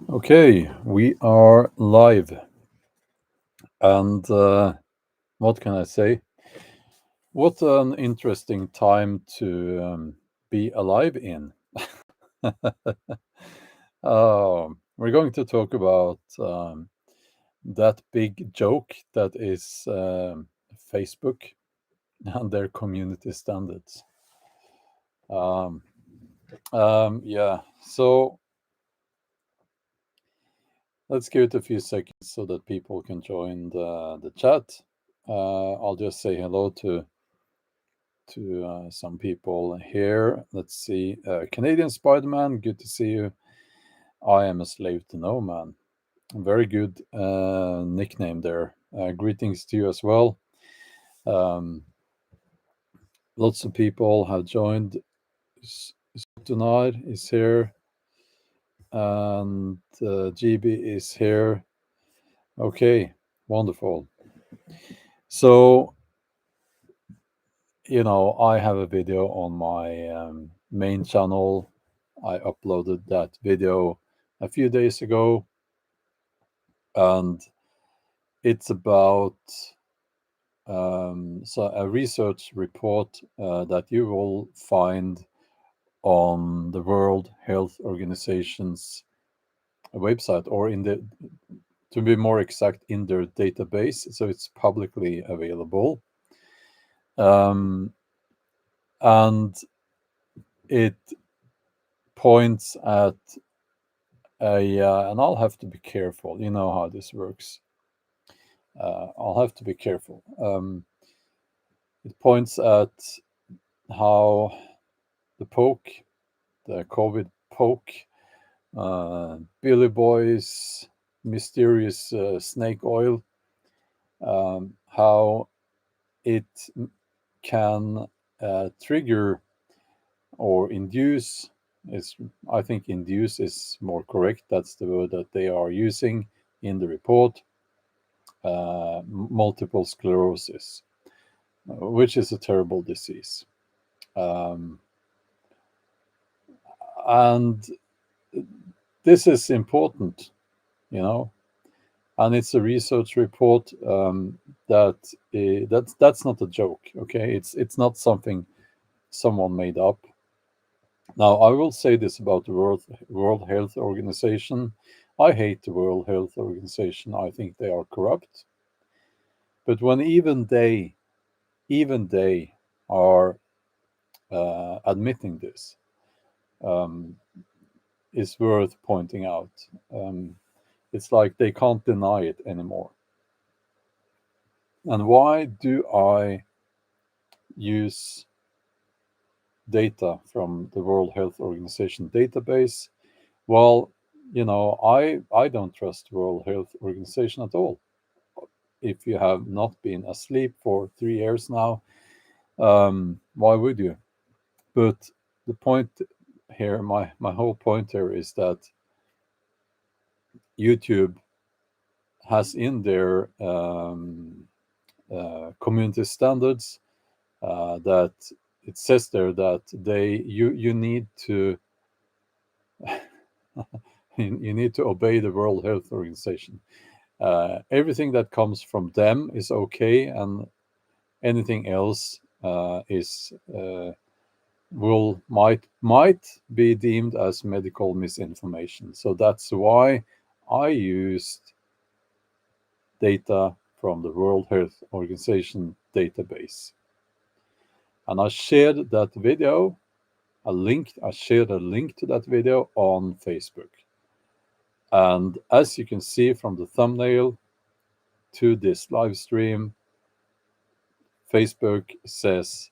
Okay, we are live. And what can I say? What an interesting time to be alive in. We're going to talk about that big joke that is Facebook and their community standards. Um, yeah, so let's give it a few seconds so that people can join the chat. I'll just say hello to some people here. Let's see. Canadian Spider-Man, good to see you. I am a slave to no man. Very good nickname there. Greetings to you as well. Um, Lots of people have joined. Tonight is here, and GB is here. Okay, wonderful. So, I have a video on my main channel. I uploaded that video a few days ago, and it's about a research report that you will find on the World Health Organization's website, or to be more exact, in their database. So it's publicly available, um, and it points at and I'll have to be careful. You know how this works. I'll have to be careful. It points at how the poke, the COVID poke, Billy Boy's mysterious snake oil, how it can trigger or induce. Is I think induce is more correct. That's the word that they are using in the report. Multiple sclerosis, which is a terrible disease. Um, and this is important, you know, and it's a research report that's not a joke. Okay, it's not something someone made up. Now, I will say this about the World Health Organization. I hate the World Health Organization. I think they are corrupt. But when even they are admitting this, um, is worth pointing out. Um, it's like they can't deny it anymore. And why do I use data from the World Health Organization database? Well, I don't trust the World Health Organization at all. If you have not been asleep for 3 years now, why would you? But the point here, my whole point here is that YouTube has in their community standards that it says there that you need to you need to obey the World Health Organization. Everything that comes from them is okay, and anything else is will might be deemed as medical misinformation. So that's why I used data from the World Health Organization database, and I shared that video. I shared a link to that video on Facebook. And as you can see from the thumbnail to this live stream, Facebook says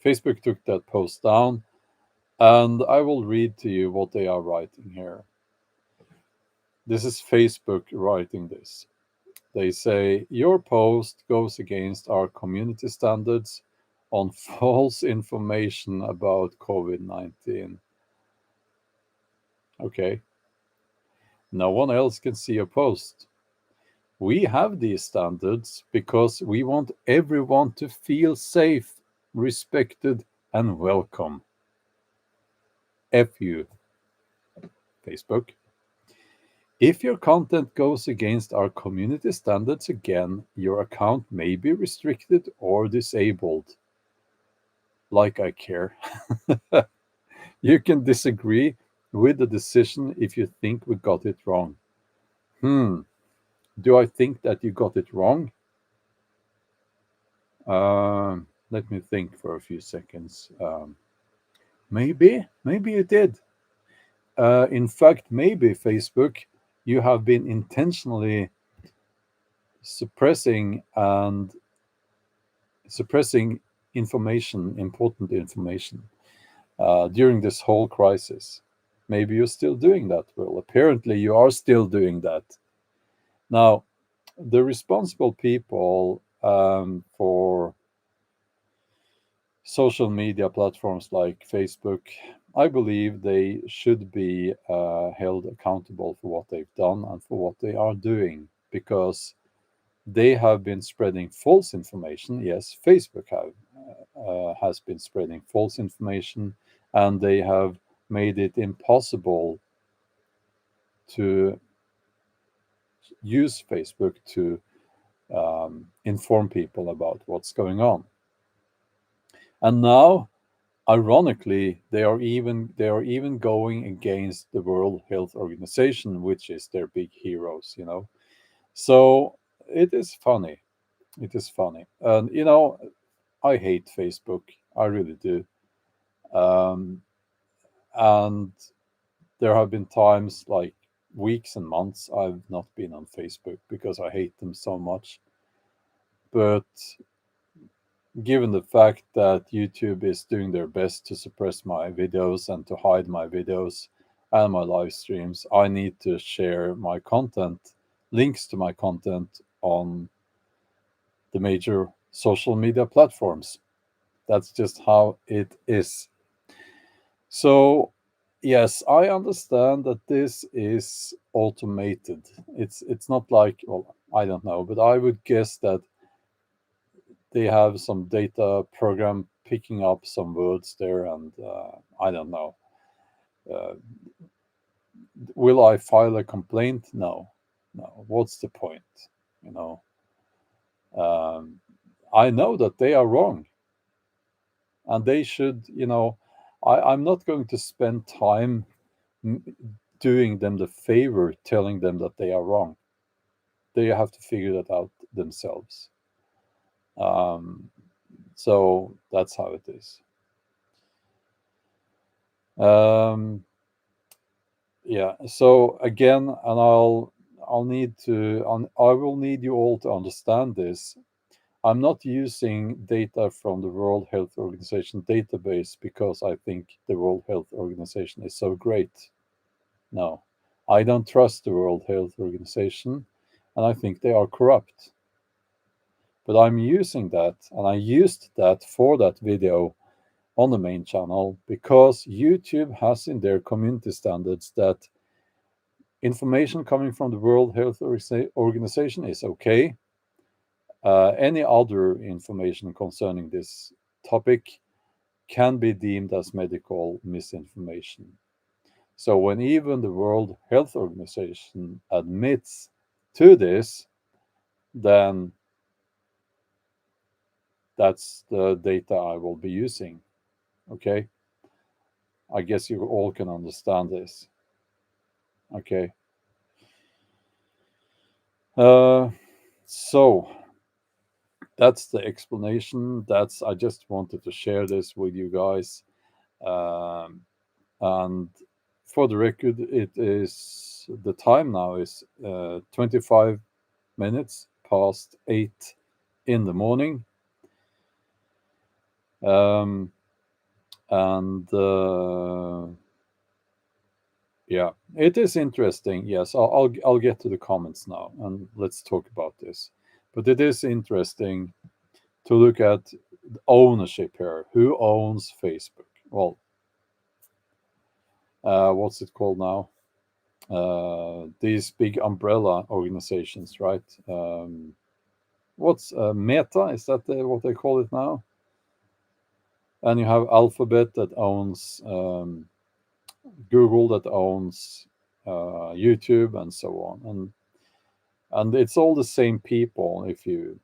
Facebook took that post down, and I will read to you what they are writing here. This is Facebook writing this. They say, your post goes against our community standards on false information about COVID-19. Okay. No one else can see your post. We have these standards because we want everyone to feel safe, respected, and welcome. F you, Facebook. If your content goes against our community standards again, your account may be restricted or disabled. Like I care. You can disagree with the decision if you think we got it wrong. Hmm, do I think that you got it wrong? Let me think for a few seconds. Maybe you did. In fact, maybe Facebook, you have been intentionally suppressing and suppressing information, important information, during this whole crisis. Maybe you're still doing that. Well, apparently you are still doing that. Now, the responsible people for social media platforms like Facebook, I believe they should be held accountable for what they've done and for what they are doing, because they have been spreading false information. Yes, Facebook has been spreading false information, and they have made it impossible to use Facebook to inform people about what's going on. And now, ironically, they are even going against the World Health Organization, which is their big heroes. So it is funny. It is funny, and I hate Facebook. I really do. Um, and there have been times, like weeks and months, I've not been on Facebook because I hate them so much. But given the fact that YouTube is doing their best to suppress my videos and to hide my videos and my live streams, I need to share my content, links to my content on the major social media platforms. That's just how it is. So, yes, I understand that this is automated. It's not like, well, I don't know, but I would guess that they have some data program picking up some words there, and I don't know. Uh, will I file a complaint? No, no. What's the point? You know, um, I know that they are wrong, and they should. I'm not going to spend time doing them the favor, telling them that they are wrong. They have to figure that out themselves. Um, so that's how it is. Um, yeah. So again, and I will need you all to understand this. I'm not using data from the World Health Organization database because I think the World Health Organization is so great. No, I don't trust the World Health Organization, and I think they are corrupt. But I'm using that, and I used that for that video on the main channel because YouTube has in their community standards that information coming from the World Health Organization is okay. Any other information concerning this topic can be deemed as medical misinformation. So when even the World Health Organization admits to this, then that's the data I will be using. Okay. I guess you all can understand this. Okay. Uh, so that's the explanation. I just wanted to share this with you guys. Um, and for the record, the time now is 25 minutes past 8 in the morning. Um, and yeah, it is interesting. Yes, I'll get to the comments now, and let's talk about this. But it is interesting to look at ownership here. Who owns Facebook? Well, what's it called now? These big umbrella organizations, right? What's Meta? Is that what they call it now? And you have Alphabet that owns Google, that owns YouTube, and so on. And it's all the same people, if you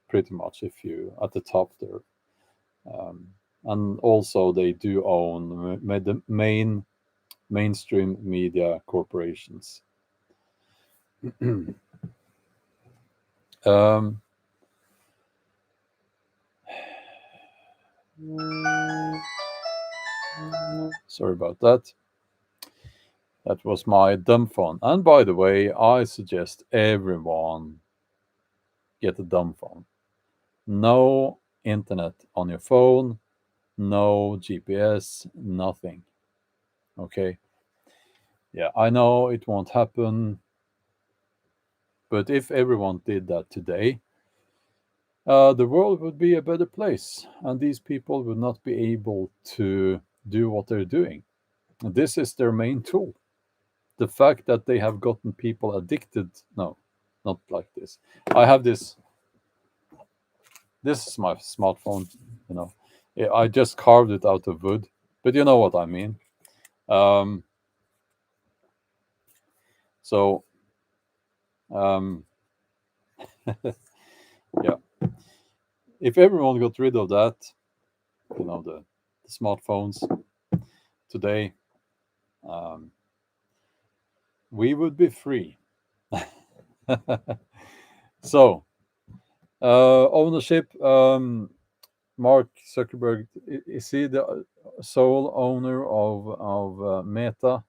pretty much, if you at the top there. Um, and also they do own the mainstream media corporations. um, Sorry about that. That was my dumb phone. And by the way, I suggest everyone get a dumb phone. No internet on your phone, no GPS, nothing. Okay. Yeah, I know it won't happen, but if everyone did that today, the world would be a better place, and these people would not be able to do what they're doing. This is their main tool. The fact that they have gotten people addicted, no, not like this. I have this. This is my smartphone. You know, I just carved it out of wood, but you know what I mean. Um, so, um, yeah, if everyone got rid of that, the smartphones today, um, we would be free. So, ownership. Mark Zuckerberg, is he the sole owner of Meta?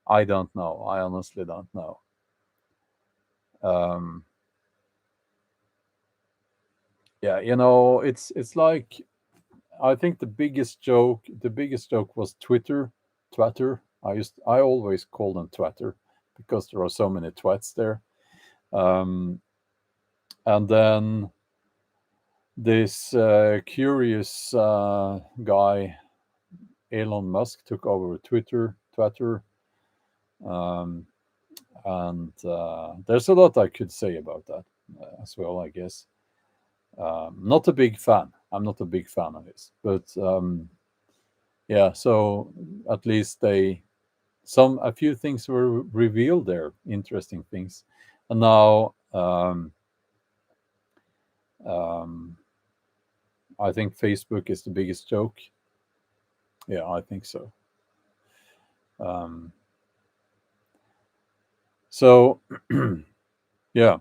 I don't know. I honestly don't know. Um, yeah, it's like, I think the biggest joke was Twitter. I always call them Twitter because there are so many twats there. Um, and then this curious guy, Elon Musk, took over Twitter. Um, and there's a lot I could say about that as well, I guess. Not a big fan. I'm not a big fan of this, but yeah. So at least a few things were revealed there, interesting things, and now um, I think Facebook is the biggest joke. Yeah, I think so. Um, so yeah,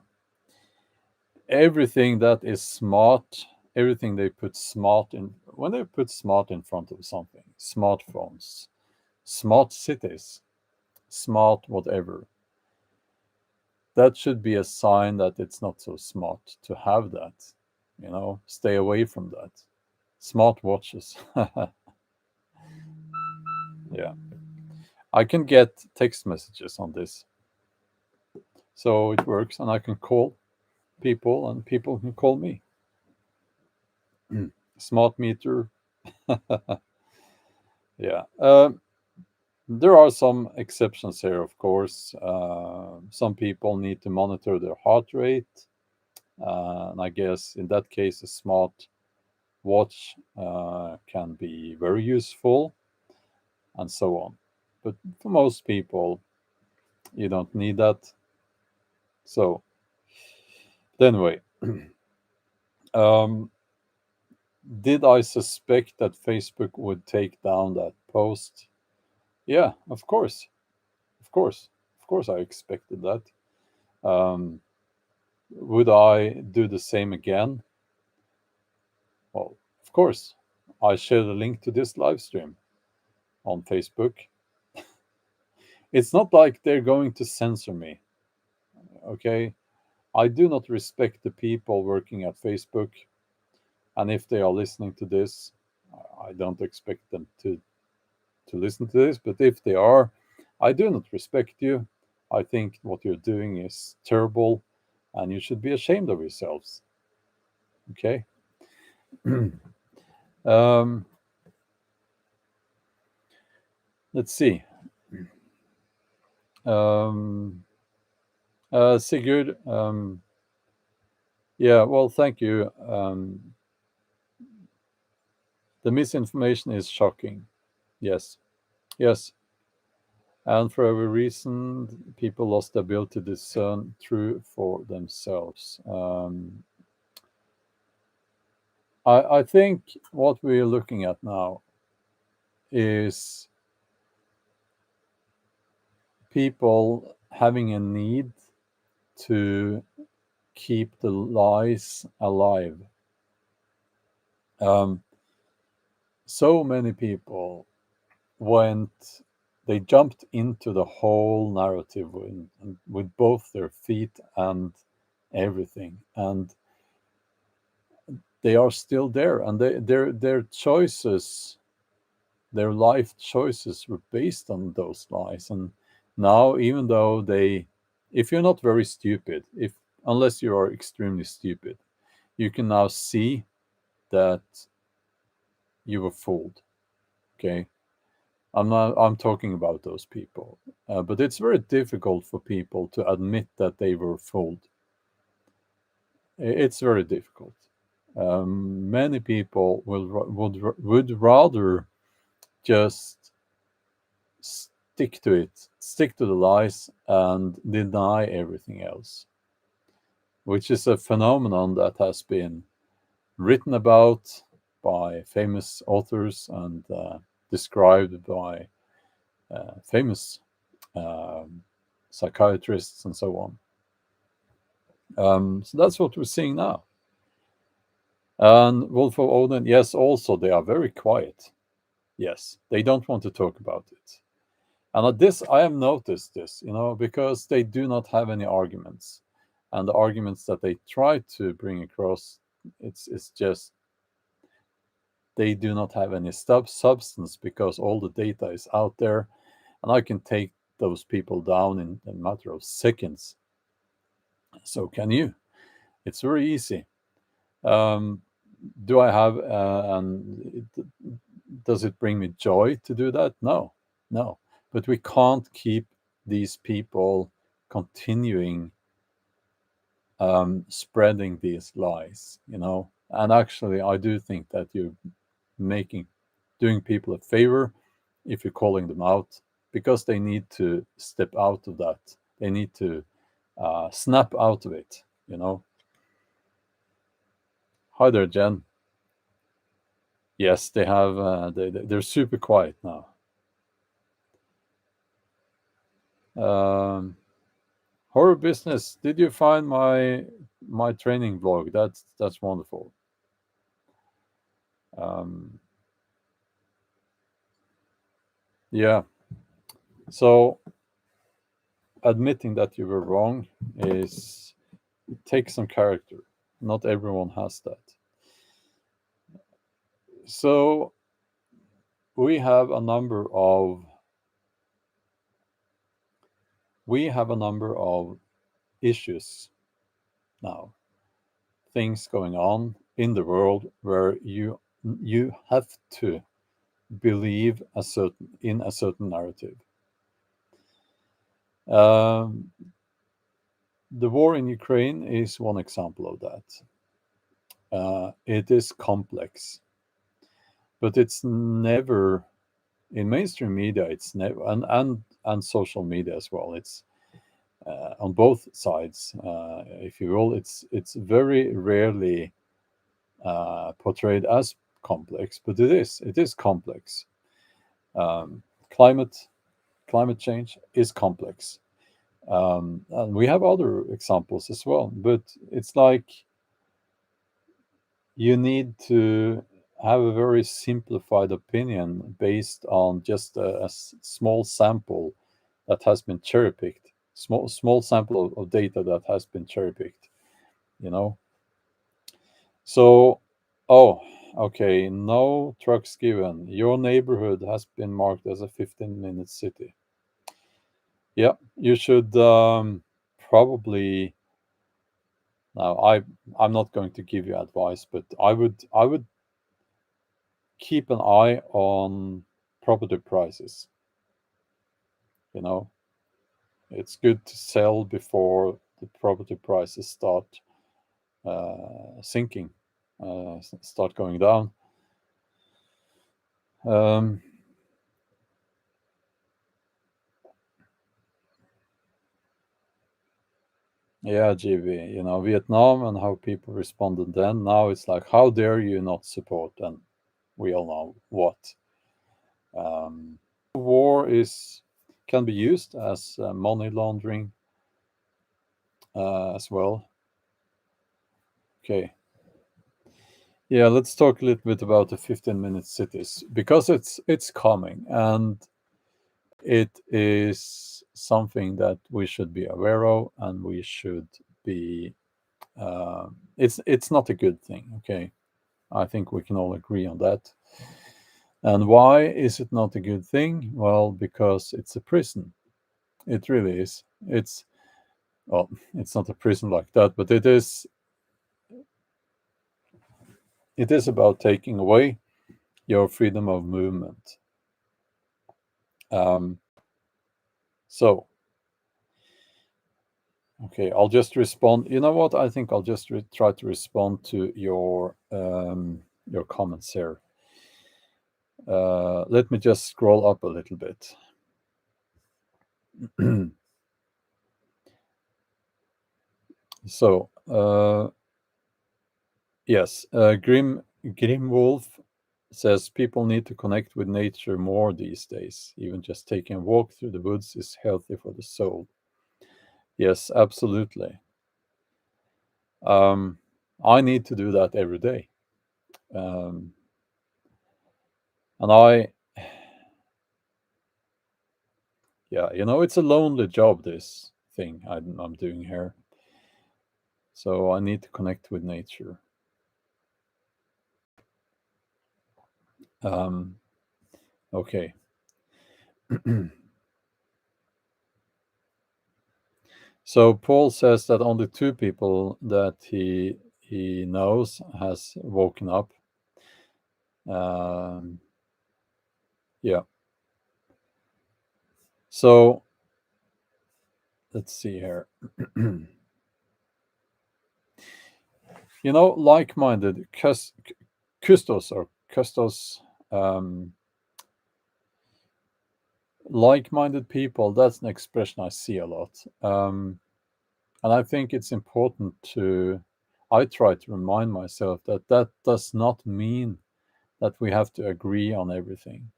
everything that is smart, everything they put smart in, when they put smart in front of something, smartphones, smart cities, smart whatever, that should be a sign that it's not so smart to have that. Stay away from that. Smart watches. Yeah. I can get text messages on this. So it works, and I can call people, and people can call me. Smart meter. Yeah. There are some exceptions here, of course. Some people need to monitor their heart rate. And I guess in that case, a smart watch can be very useful, and so on. But for most people, you don't need that. So, anyway, um, did I suspect that Facebook would take down that post? Yeah, of course. Of course. Of course, I expected that. Um, would I do the same again? Well, of course. I share the link to this live stream on Facebook. It's not like they're going to censor me, okay? I do not respect the people working at Facebook, and if they are listening to this, I don't expect them to listen to this, but if they are, I do not respect you. I think what you're doing is terrible, and you should be ashamed of yourselves, okay? um, let's see. Um, Sigurd, yeah, well, thank you. The misinformation is shocking. Yes, yes. And for every reason, people lost the ability to discern truth for themselves. I think what we're looking at now is people having a need to keep the lies alive. Um, so many people went, they jumped into the whole narrative with both their feet and everything, and they are still there, and their choices, their life choices were based on those lies. And now, even though they, if you're not very stupid, if unless you are extremely stupid, you can now see that you were fooled. Okay, I'm talking about those people, but it's very difficult for people to admit that they were fooled. It's very difficult. Many people would rather just stick to it, stick to the lies, and deny everything else, which is a phenomenon that has been written about by famous authors and described by famous um, psychiatrists and so on. So that's what we're seeing now. And Wolf of Odin, yes, also they are very quiet. Yes, they don't want to talk about it. And this, I have noticed this, because they do not have any arguments, and the arguments that they try to bring across, it's just they do not have any substance because all the data is out there, and I can take those people down in a matter of seconds. So can you? It's very easy. Um, do I have and does it bring me joy to do that? No, no. But we can't keep these people continuing spreading these lies. And actually, I do think that you're making doing people a favor if you're calling them out, because they need to step out of that. They need to snap out of it. Hi there, Jen. Yes, they have. They're super quiet now. Um, Horror business. Did you find my training vlog? That's wonderful. Um, yeah. So admitting that you were wrong is it takes some character. Not everyone has that. So we have a number of issues now, things going on in the world where you have to believe a certain narrative. Um, the war in Ukraine is one example of that. It is complex, but it's never in mainstream media. It's never and social media as well. It's on both sides, if you will. It's very rarely portrayed as complex, but it is complex. Um, climate climate change is complex, and we have other examples as well. But it's like you need to have a very simplified opinion based on just a small sample that has been cherry picked, small sample of data that has been cherry picked. You know, so oh, okay, no trucks given. Your neighborhood has been marked as a 15-minute city. Yeah, you should probably. Now, I'm not going to give you advice, but I would keep an eye on property prices. You know, it's good to sell before the property prices start sinking, start going down. Um, Yeah, GB, Vietnam and how people responded then. Now it's like, how dare you not support? And we all know what. War is can be used as money laundering as well. Okay. Yeah, let's talk a little bit about the 15-minute cities because it's coming and it is something that we should be aware of and we should be. It's not a good thing. Okay, I think we can all agree on that. And why is it not a good thing? Well, because it's a prison. It really is. Well, it's not a prison like that, but it is about taking away your freedom of movement. Um, so, okay, I'll just respond. You know what? I think I'll just try to respond to your comments here. Let me just scroll up a little bit. So, yes, Grim Wolf says people need to connect with nature more these days. Even just taking a walk through the woods is healthy for the soul. Yes, absolutely. Um, I need to do that every day. Um, and yeah, it's a lonely job, this thing I'm doing here. So I need to connect with nature. Okay. So Paul says that only two people that he knows has woken up. Um, yeah. So let's see here. Like-minded custos or custos, like-minded people. That's an expression I see a lot, and I think it's important to. I try to remind myself that that does not mean that we have to agree on everything,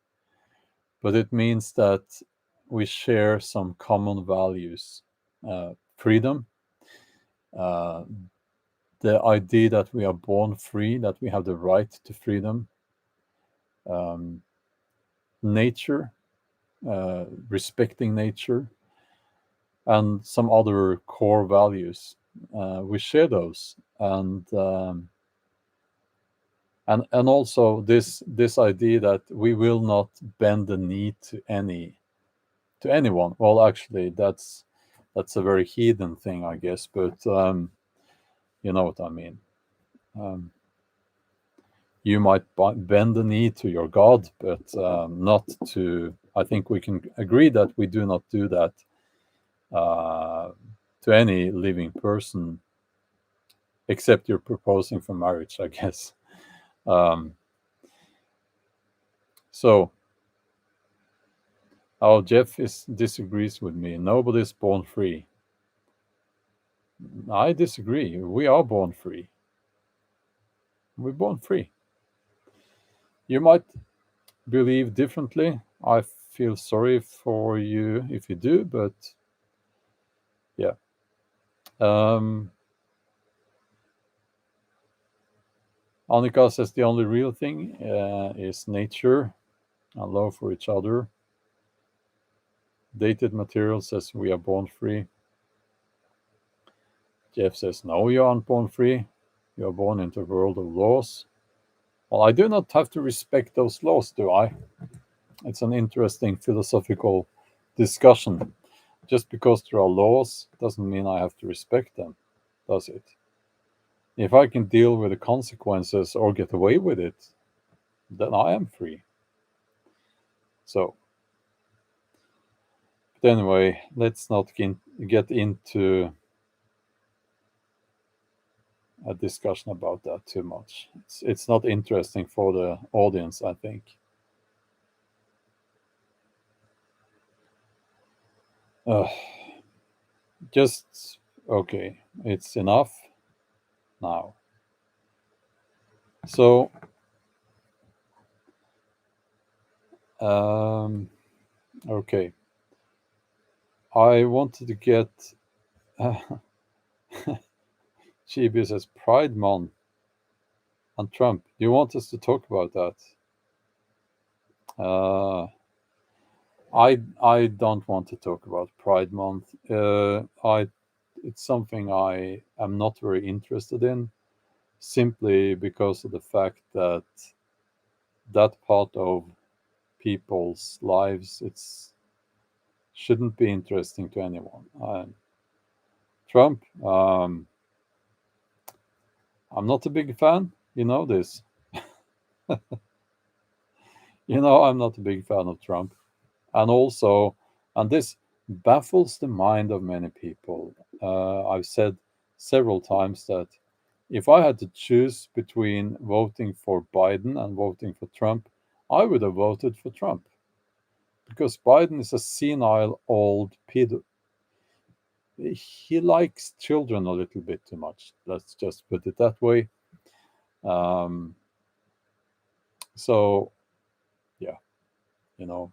but it means that we share some common values, freedom, uh, the idea that we are born free, that we have the right to freedom, um, nature, respecting nature, and some other core values. We share those, and also this idea that we will not bend the knee to anyone. Well, actually, that's a very heathen thing, I guess, but you know what I mean. Um, you might bend the knee to your God, but not to. I think we can agree that we do not do that uh, to any living person, except you're proposing for marriage, I guess. Um, so, Jeff disagrees with me. Nobody's born free. I disagree. We are born free. We're born free. You might believe differently. I feel sorry for you if you do, but yeah. Annika says the only real thing is nature and love for each other. Dated material says we are born free. Jeff says no, you aren't born free. You are born into a world of laws. Well, I do not have to respect those laws, do I? It's an interesting philosophical discussion. Just because there are laws doesn't mean I have to respect them, does it? If I can deal with the consequences or get away with it, then I am free. So, but anyway, let's not get into a discussion about that too much. It's not interesting for the audience, I think. Uh, just okay. It's enough now. So, um, okay. I wanted to get. Uh, Chibi says Pride Month and Trump. Do you want us to talk about that? Uh, I don't want to talk about Pride Month. I It's something I am not very interested in, simply because of the fact that that part of people's lives it's shouldn't be interesting to anyone. Trump, I'm not a big fan. You know this. You know I'm not a big fan of Trump, and also, and this baffles the mind of many people. I've said several times that if I had to choose between voting for Biden and voting for Trump, I would have voted for Trump because Biden is a senile old pedo. He likes children a little bit too much. Let's just put it that way. Um, so, yeah, you know,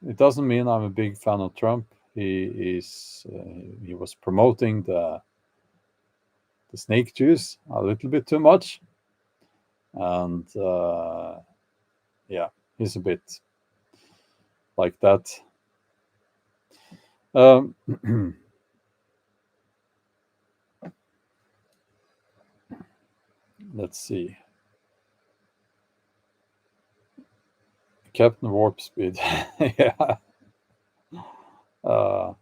it doesn't mean I'm a big fan of Trump. He was promoting the snake juice a little bit too much, and yeah, he's a bit like that. Um, let's see. Captain Warp Speed. Yeah. Uh,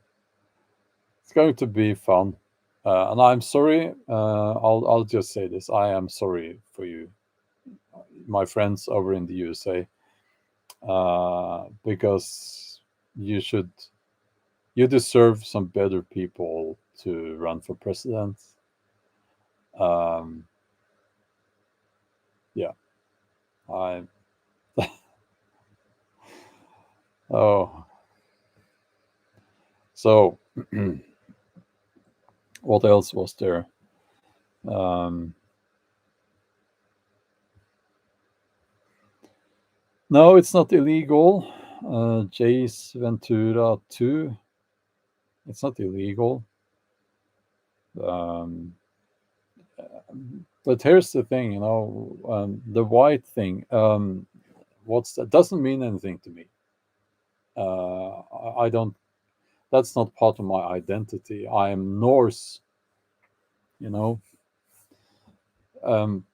it's going to be fun. And I'm sorry. I'll just say this. I am sorry for you, my friends over in the USA, because you should you deserve some better people to run for president. Um, yeah. I oh so what else was there? Um, no, it's not illegal. Jace Ventura 2. It's not illegal. Um, but here's the thing, the white thing. What's that? Doesn't mean anything to me. I don't. That's not part of my identity. I am Norse. You know, um,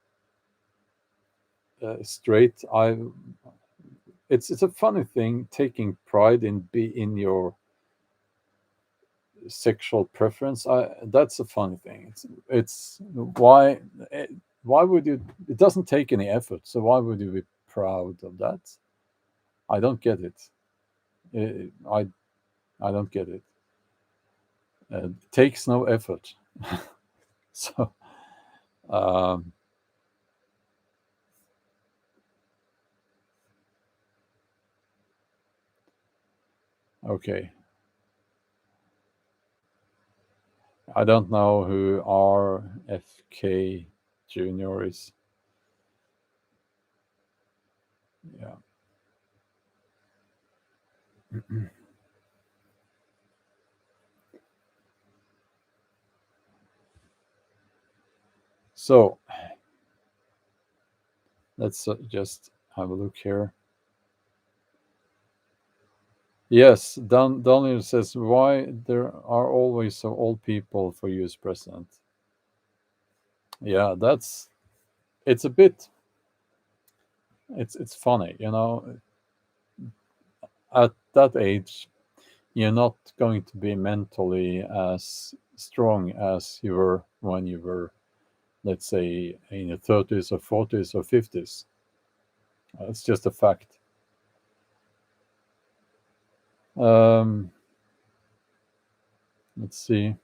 straight. It's a funny thing taking pride in your sexual preference. That's a funny thing. It's eh, why would you? It doesn't take any effort, so why would you be proud of that? I don't get it. I don't get it. It takes no effort. So um, okay, I don't know who RFK Junior is. Yeah. So let's just have a look here. Yes, Daniel says why there are always so old people for US president. Yeah, that's it's a bit it's funny, at that age you're not going to be mentally as strong as you were when you were, let's say, in your 30s or 40s or 50s. It's just a fact. Um, let's see.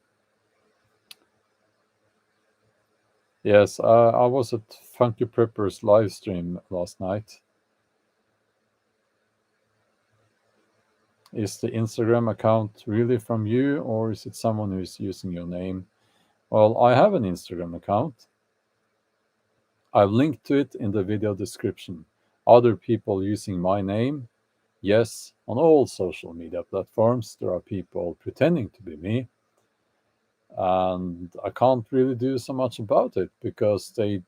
Yes, I was at Funky Prepper's live stream last night. is the Instagram account really from you, or is it someone who is using your name? Well, I have an Instagram account. I've linked to it in the video description. Other people using my name? Yes, on all social media platforms, there are people pretending to be me. And I can't really do so much about it because they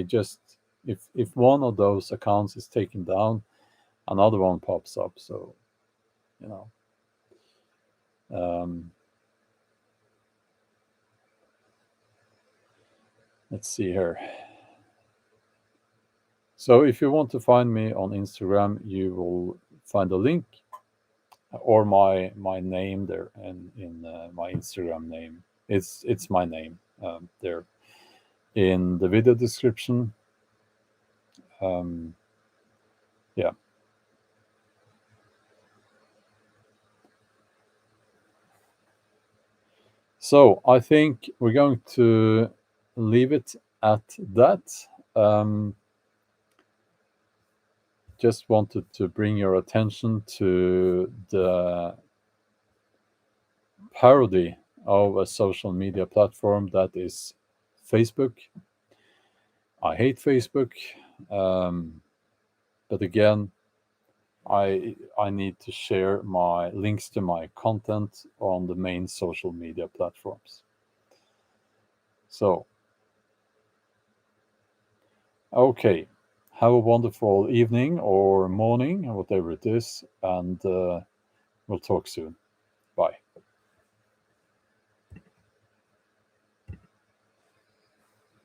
just, if one of those accounts is taken down, another one pops up. So, you know, let's see here. So if you want to find me on Instagram, you will find a link or my name there, and in my Instagram name. It's my name there in the video description. Um, yeah. So I think we're going to leave it at that. Um, just wanted to bring your attention to the parody of a social media platform that is Facebook. I hate Facebook, but again, I need to share my links to my content on the main social media platforms. So, okay, have a wonderful evening or morning, or whatever it is, and we'll talk soon.